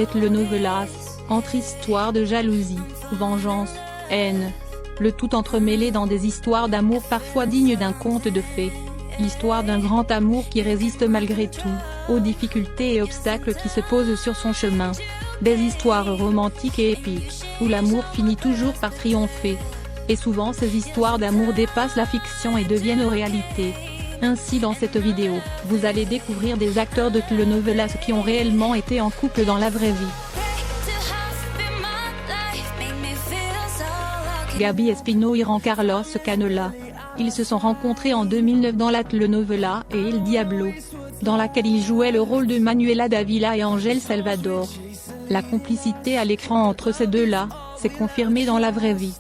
Les telenovelas, entre histoires de jalousie, vengeance, haine. Le tout entremêlé dans des histoires d'amour parfois dignes d'un conte de fées. L'histoire d'un grand amour qui résiste malgré tout, aux difficultés et obstacles qui se posent sur son chemin. Des histoires romantiques et épiques, où l'amour finit toujours par triompher. Et souvent ces histoires d'amour dépassent la fiction et deviennent réalité. Ainsi dans cette vidéo, vous allez découvrir des acteurs de telenovelas qui ont réellement été en couple dans la vraie vie. Gaby Espino et Giancarlo Canela. Ils se sont rencontrés en 2009 dans la telenovela El Diablo, dans laquelle ils jouaient le rôle de Manuela Dávila et Ángel Salvador. La complicité à l'écran entre ces deux-là, s'est confirmée dans la vraie vie.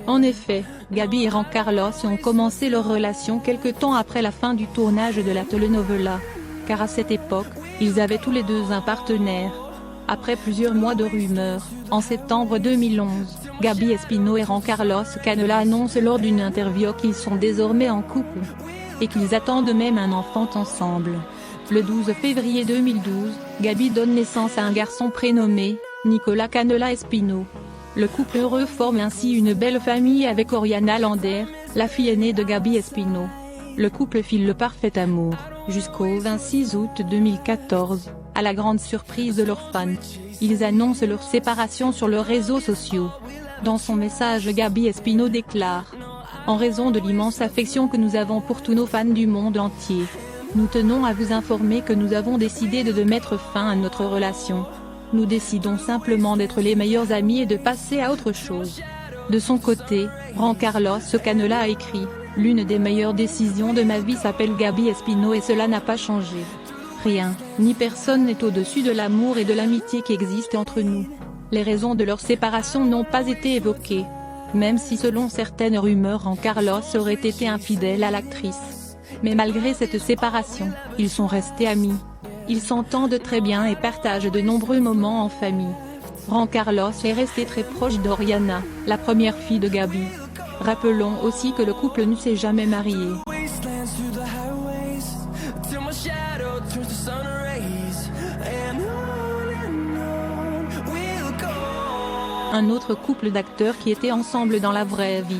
En effet, Gaby et Giancarlo ont commencé leur relation quelque temps après la fin du tournage de la telenovela, car à cette époque, ils avaient tous les deux un partenaire. Après plusieurs mois de rumeurs, en septembre 2011, Gaby Espino et Giancarlo Canela annoncent lors d'une interview qu'ils sont désormais en couple. Et qu'ils attendent même un enfant ensemble. Le 12 février 2012, Gaby donne naissance à un garçon prénommé Nicolas Canela Espino. Le couple heureux forme ainsi une belle famille avec Oriana Lander, la fille aînée de Gaby Espino. Le couple file le parfait amour, jusqu'au 26 août 2014, à la grande surprise de leurs fans. Ils annoncent leur séparation sur leurs réseaux sociaux. Dans son message, Gaby Espino déclare « En raison de l'immense affection que nous avons pour tous nos fans du monde entier, nous tenons à vous informer que nous avons décidé de mettre fin à notre relation. Nous décidons simplement d'être les meilleurs amis et de passer à autre chose. » De son côté, Giancarlo Canela a écrit « L'une des meilleures décisions de ma vie s'appelle Gaby Espino et cela n'a pas changé. Rien, ni personne n'est au-dessus de l'amour et de l'amitié qui existent entre nous. Les raisons de leur séparation n'ont pas été évoquées. Même si selon certaines rumeurs Giancarlo aurait été infidèle à l'actrice. Mais malgré cette séparation, ils sont restés amis. Ils s'entendent très bien et partagent de nombreux moments en famille. Giancarlo est resté très proche d'Oriana, la première fille de Gaby. Rappelons aussi que le couple ne s'est jamais marié. Un autre couple d'acteurs qui étaient ensemble dans la vraie vie.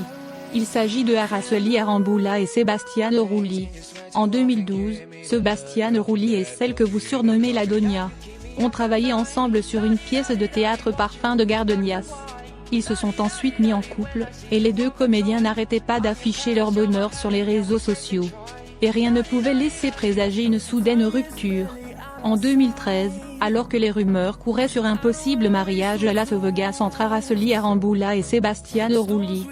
Il s'agit de Araceli Arambula et Sebastiano Rulli. En 2012, Sebastiano Rulli et celle que vous surnommez la Donia ont travaillé ensemble sur une pièce de théâtre Parfum de Gardenias. Ils se sont ensuite mis en couple, et les deux comédiens n'arrêtaient pas d'afficher leur bonheur sur les réseaux sociaux. Et rien ne pouvait laisser présager une soudaine rupture. En 2013, alors que les rumeurs couraient sur un possible mariage à Las Vegas entre Araceli Arambula et Sebastiano Rulli,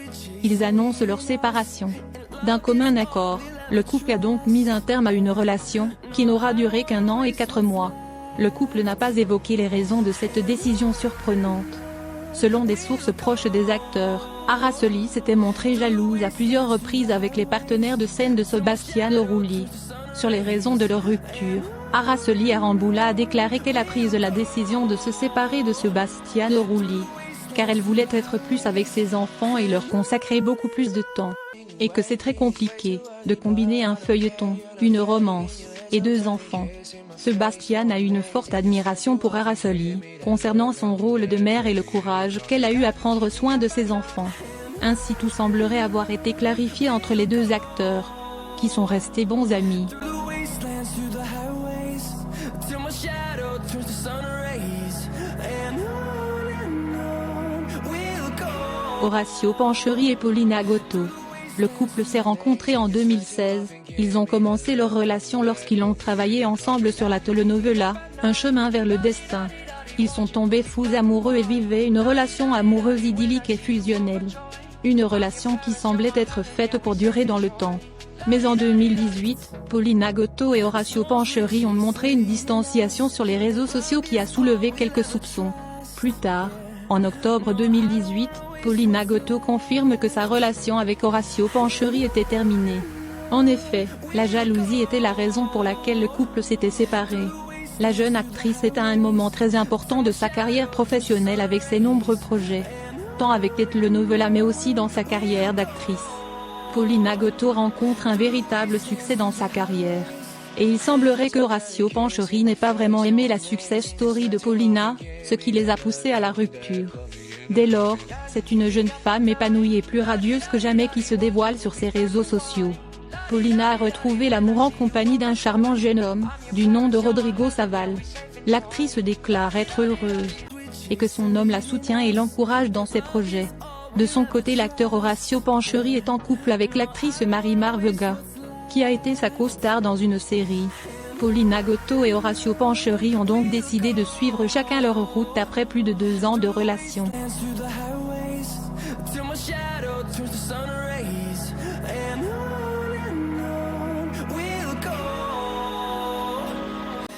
ils annoncent leur séparation. D'un commun accord, le couple a donc mis un terme à une relation, qui n'aura duré qu'1 an et 4 mois. Le couple n'a pas évoqué les raisons de cette décision surprenante. Selon des sources proches des acteurs, Araceli s'était montrée jalouse à plusieurs reprises avec les partenaires de scène de Sebastiano Rulli. Sur les raisons de leur rupture, Araceli Arambula a déclaré qu'elle a pris la décision de se séparer de Sebastiano Rulli, car elle voulait être plus avec ses enfants et leur consacrer beaucoup plus de temps. Et que c'est très compliqué, de combiner un feuilleton, une romance, et 2 enfants. Sebastian a une forte admiration pour Araceli, concernant son rôle de mère et le courage qu'elle a eu à prendre soin de ses enfants. Ainsi tout semblerait avoir été clarifié entre les deux acteurs, qui sont restés bons amis. Horacio Pancheri et Paulina Goto. Le couple s'est rencontré en 2016, ils ont commencé leur relation lorsqu'ils ont travaillé ensemble sur la telenovela, Un chemin vers le destin. Ils sont tombés fous amoureux et vivaient une relation amoureuse idyllique et fusionnelle. Une relation qui semblait être faite pour durer dans le temps. Mais en 2018, Paulina Goto et Horacio Pancheri ont montré une distanciation sur les réseaux sociaux qui a soulevé quelques soupçons. Plus tard, en octobre 2018, Paulina Goto confirme que sa relation avec Horacio Pancheri était terminée. En effet, la jalousie était la raison pour laquelle le couple s'était séparé. La jeune actrice est à un moment très important de sa carrière professionnelle avec ses nombreux projets. Tant avec les telenovelas mais aussi dans sa carrière d'actrice. Paulina Goto rencontre un véritable succès dans sa carrière. et il semblerait que Horacio Pancheri n'ait pas vraiment aimé la success story de Paulina, ce qui les a poussés à la rupture. Dès lors, c'est une jeune femme épanouie et plus radieuse que jamais qui se dévoile sur ses réseaux sociaux. Paulina a retrouvé l'amour en compagnie d'un charmant jeune homme, du nom de Rodrigo Saval. L'actrice déclare être heureuse, et que son homme la soutient et l'encourage dans ses projets. De son côté, l'acteur Horacio Pancheri est en couple avec l'actrice Marimar Vega, qui a été sa co-star dans une série. Paulina Goto et Horacio Pancheri ont donc décidé de suivre chacun leur route après plus de 2 ans de relation.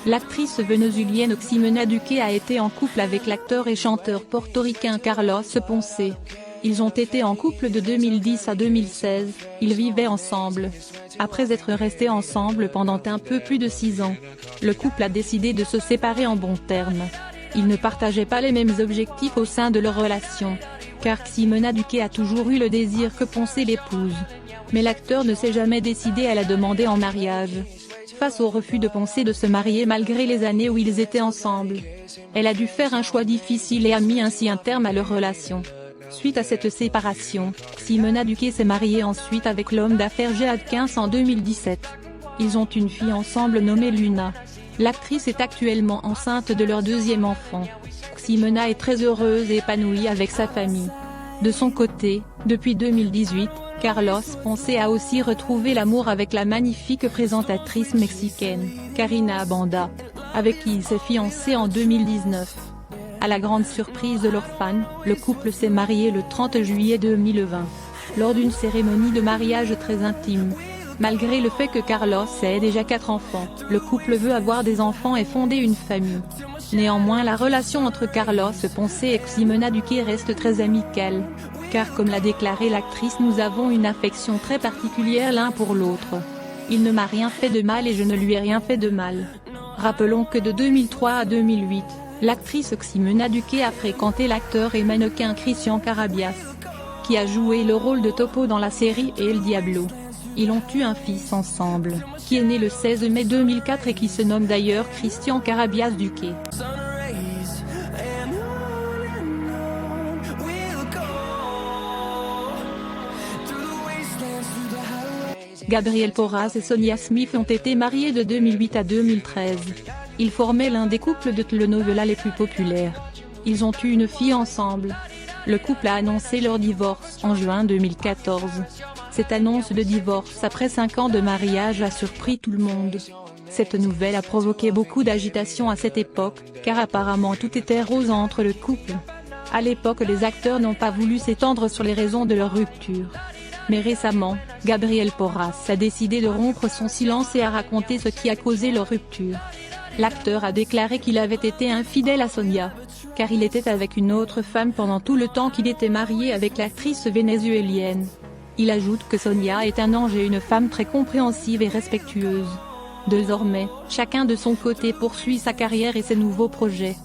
L'actrice vénézuélienne Ximena Duque a été en couple avec l'acteur et chanteur portoricain Carlos Ponce. Ils ont été en couple de 2010 à 2016, ils vivaient ensemble. Après être restés ensemble pendant un peu plus de 6 ans, le couple a décidé de se séparer en bons termes. Ils ne partageaient pas les mêmes objectifs au sein de leur relation, car Ximena Duque a toujours eu le désir que Ponce l'épouse. Mais l'acteur ne s'est jamais décidé à la demander en mariage. Face au refus de Ponce de se marier malgré les années où ils étaient ensemble, elle a dû faire un choix difficile et a mis ainsi un terme à leur relation. Suite à cette séparation, Ximena Duque s'est mariée ensuite avec l'homme d'affaires Jay Adkins en 2017. Ils ont une fille ensemble nommée Luna. L'actrice est actuellement enceinte de leur 2e enfant. Ximena est très heureuse et épanouie avec sa famille. De son côté, depuis 2018, Carlos Ponce a aussi retrouvé l'amour avec la magnifique présentatrice mexicaine, Karina Banda, avec qui il s'est fiancé en 2019. À la grande surprise de leurs fans, le couple s'est marié le 30 juillet 2020, lors d'une cérémonie de mariage très intime. Malgré le fait que Carlos ait déjà 4 enfants, le couple veut avoir des enfants et fonder une famille. Néanmoins, la relation entre Carlos Ponce et Ximena Duque reste très amicale, car comme l'a déclaré l'actrice, nous avons une affection très particulière l'un pour l'autre. Il ne m'a rien fait de mal et je ne lui ai rien fait de mal. Rappelons que de 2003 à 2008, l'actrice Ximena Duque a fréquenté l'acteur et mannequin Christian Carabias, qui a joué le rôle de Topo dans la série El Diablo. Ils ont eu un fils ensemble, qui est né le 16 mai 2004 et qui se nomme d'ailleurs Christian Carabias Duque. Gabriel Porras et Sonia Smith ont été mariés de 2008 à 2013. Ils formaient l'un des couples de telenovela les plus populaires. Ils ont eu une fille ensemble. Le couple a annoncé leur divorce en juin 2014. Cette annonce de divorce après 5 ans de mariage a surpris tout le monde. Cette nouvelle a provoqué beaucoup d'agitation à cette époque, car apparemment tout était rose entre le couple. À l'époque, les acteurs n'ont pas voulu s'étendre sur les raisons de leur rupture. Mais récemment, Gabriel Porras a décidé de rompre son silence et a raconté ce qui a causé leur rupture. L'acteur a déclaré qu'il avait été infidèle à Sonia, car il était avec une autre femme pendant tout le temps qu'il était marié avec l'actrice vénézuélienne. Il ajoute que Sonia est un ange et une femme très compréhensive et respectueuse. Désormais, chacun de son côté poursuit sa carrière et ses nouveaux projets.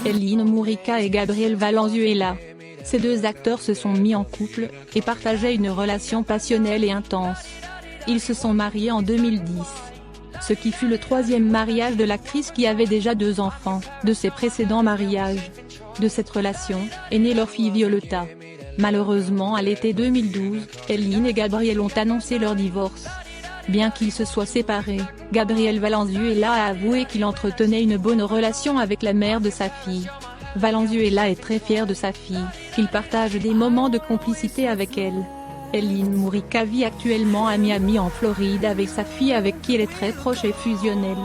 Eline Mourica et Gabriel Valenzuela. Ces 2 acteurs se sont mis en couple, et partageaient une relation passionnelle et intense. Ils se sont mariés en 2010. Ce qui fut le 3e mariage de l'actrice qui avait déjà 2 enfants, de ses précédents mariages. De cette relation, est née leur fille Violeta. Malheureusement à l'été 2012, Eline et Gabriel ont annoncé leur divorce. Bien qu'ils se soient séparés, Gabriel Valenzuela a avoué qu'il entretenait une bonne relation avec la mère de sa fille. Valenzuela est très fier de sa fille, qu'il partage des moments de complicité avec elle. Eline Mourica vit actuellement à Miami en Floride avec sa fille avec qui elle est très proche et fusionnelle.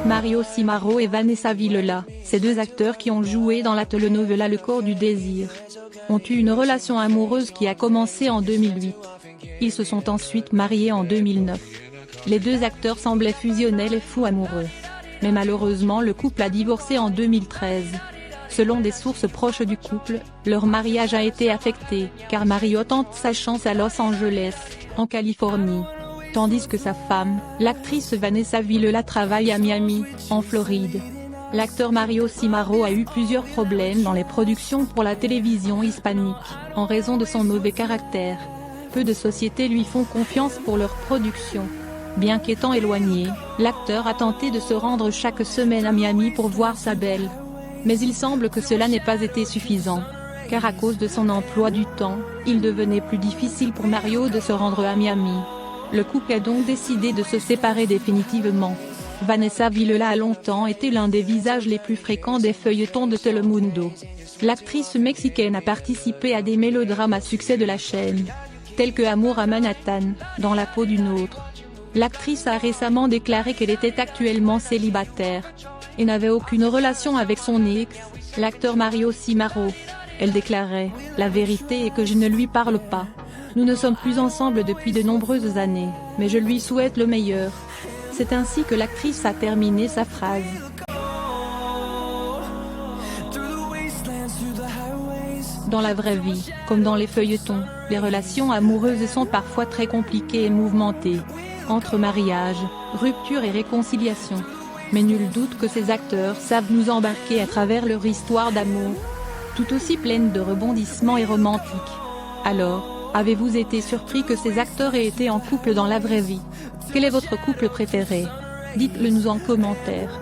Mario Cimaro et Vanessa Villela, ces 2 acteurs qui ont joué dans la telenovela Le Corps du désir, ont eu une relation amoureuse qui a commencé en 2008. Ils se sont ensuite mariés en 2009. Les 2 acteurs semblaient fusionnels et fous amoureux. Mais malheureusement le couple a divorcé en 2013. Selon des sources proches du couple, leur mariage a été affecté, car Mario tente sa chance à Los Angeles, en Californie. tandis que sa femme, l'actrice Vanessa Villela, travaille à Miami, en Floride. L'acteur Mario Cimaro a eu plusieurs problèmes dans les productions pour la télévision hispanique, en raison de son mauvais caractère. Peu de sociétés lui font confiance pour leurs productions. Bien qu'étant éloigné, l'acteur a tenté de se rendre chaque semaine à Miami pour voir sa belle. Mais il semble que cela n'ait pas été suffisant, car à cause de son emploi du temps, il devenait plus difficile pour Mario de se rendre à Miami. Le couple a donc décidé de se séparer définitivement. Vanessa Villela a longtemps été l'un des visages les plus fréquents des feuilletons de Telemundo. L'actrice mexicaine a participé à des mélodrames à succès de la chaîne, tels que Amour à Manhattan, Dans la peau d'une autre. L'actrice a récemment déclaré qu'elle était actuellement célibataire et n'avait aucune relation avec son ex, l'acteur Mario Cimaro. Elle déclarait « La vérité est que je ne lui parle pas. Nous ne sommes plus ensemble depuis de nombreuses années, mais je lui souhaite le meilleur. » C'est ainsi que l'actrice a terminé sa phrase. Dans la vraie vie, comme dans les feuilletons, les relations amoureuses sont parfois très compliquées et mouvementées. Entre mariage, rupture et réconciliation. Mais nul doute que ces acteurs savent nous embarquer à travers leur histoire d'amour, tout aussi pleine de rebondissements et romantiques. Alors, avez-vous été surpris que ces acteurs aient été en couple dans la vraie vie? Quel est votre couple préféré? Dites-le nous en commentaire.